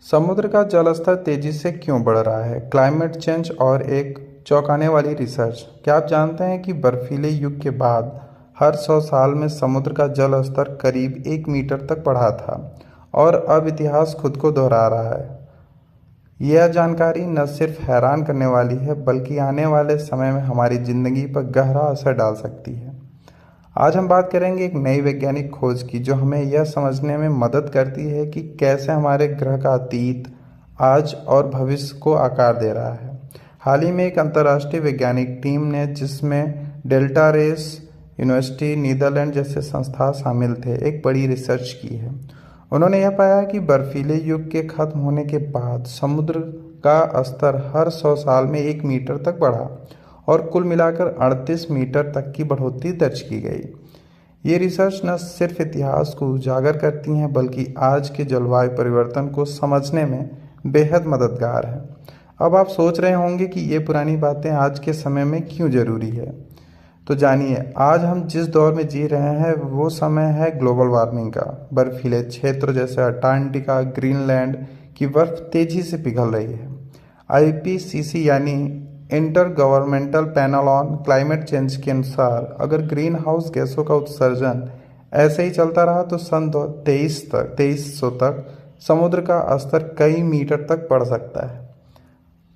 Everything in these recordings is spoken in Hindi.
समुद्र का जल स्तर तेजी से क्यों बढ़ रहा है? क्लाइमेट चेंज और एक चौंकाने वाली रिसर्च। क्या आप जानते हैं कि बर्फीले युग के बाद हर 100 साल में समुद्र का जल स्तर करीब 1 मीटर तक बढ़ा था और अब इतिहास खुद को दोहरा रहा है। यह जानकारी न सिर्फ हैरान करने वाली है बल्कि आने वाले समय में हमारी ज़िंदगी पर गहरा असर डाल सकती है। आज हम बात करेंगे एक नई वैज्ञानिक खोज की जो हमें यह समझने में मदद करती है कि कैसे हमारे ग्रह का अतीत, आज और भविष्य को आकार दे रहा है। हाल ही में एक अंतर्राष्ट्रीय वैज्ञानिक टीम ने, जिसमें डेल्टा रेस यूनिवर्सिटी नीदरलैंड जैसे संस्थान शामिल थे, एक बड़ी रिसर्च की है। उन्होंने यह पाया कि बर्फीले युग के खत्म होने के बाद समुद्र का स्तर हर 100 साल में 1 मीटर तक बढ़ा और कुल मिलाकर 38 मीटर तक की बढ़ोतरी दर्ज की गई। ये रिसर्च न सिर्फ इतिहास को उजागर करती हैं बल्कि आज के जलवायु परिवर्तन को समझने में बेहद मददगार है। अब आप सोच रहे होंगे कि ये पुरानी बातें आज के समय में क्यों ज़रूरी है। तो जानिए, आज हम जिस दौर में जी रहे हैं वो समय है ग्लोबल वार्मिंग का। बर्फीले क्षेत्र जैसे अंटार्कटिका, ग्रीनलैंड की बर्फ तेजी से पिघल रही है। IPCC यानी inter governmental panel on climate change के अनुसार अगर ग्रीन हाउस गैसों का उत्सर्जन ऐसे ही चलता रहा तो सन 2300 तक समुद्र का स्तर कई मीटर तक बढ़ सकता है।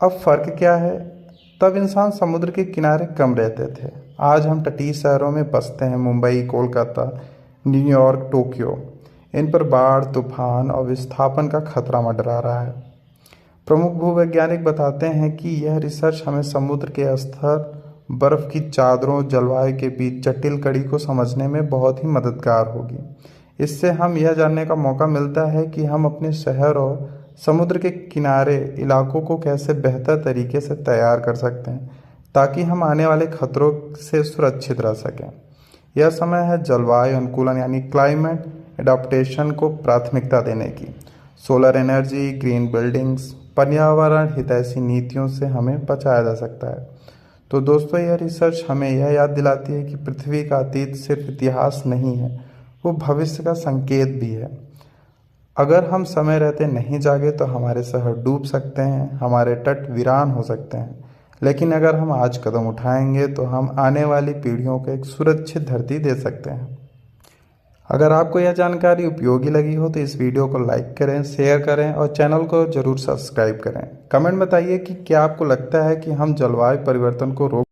अब फर्क क्या है? तब इंसान समुद्र के किनारे कम रहते थे। आज हम तटीय शहरों में बसते हैं। Mumbai, Kolkata, New York, Tokyo. इन पर बाढ़, तूफान और विस्थापन का खतरा मंडरा रहा है। प्रमुख भूवैज्ञानिक बताते हैं कि यह रिसर्च हमें समुद्र के स्तर, बर्फ की चादरों, जलवायु के बीच जटिल कड़ी को समझने में बहुत ही मददगार होगी। इससे हम यह जानने का मौका मिलता है कि हम अपने शहर और समुद्र के किनारे इलाकों को कैसे बेहतर तरीके से तैयार कर सकते हैं ताकि हम आने वाले खतरों से सुरक्षित रह सकें। यह समय है जलवायु अनुकूलन यानी क्लाइमेट एडाप्टेशन को प्राथमिकता देने की। सोलर एनर्जी, ग्रीन बिल्डिंग्स, पर्यावरण हितैषी नीतियों से हमें बचाया जा सकता है। तो दोस्तों, यह रिसर्च हमें यह याद दिलाती है कि पृथ्वी का अतीत सिर्फ इतिहास नहीं है, वो भविष्य का संकेत भी है। अगर हम समय रहते नहीं जागे तो हमारे शहर डूब सकते हैं, हमारे तट वीरान हो सकते हैं। लेकिन अगर हम आज कदम उठाएंगे तो हम आने वाली पीढ़ियों को एक सुरक्षित धरती दे सकते हैं। अगर आपको यह जानकारी उपयोगी लगी हो तो इस वीडियो को लाइक करें, शेयर करें और चैनल को जरूर सब्सक्राइब करें। कमेंट बताइए कि क्या आपको लगता है कि हम जलवायु परिवर्तन को रोक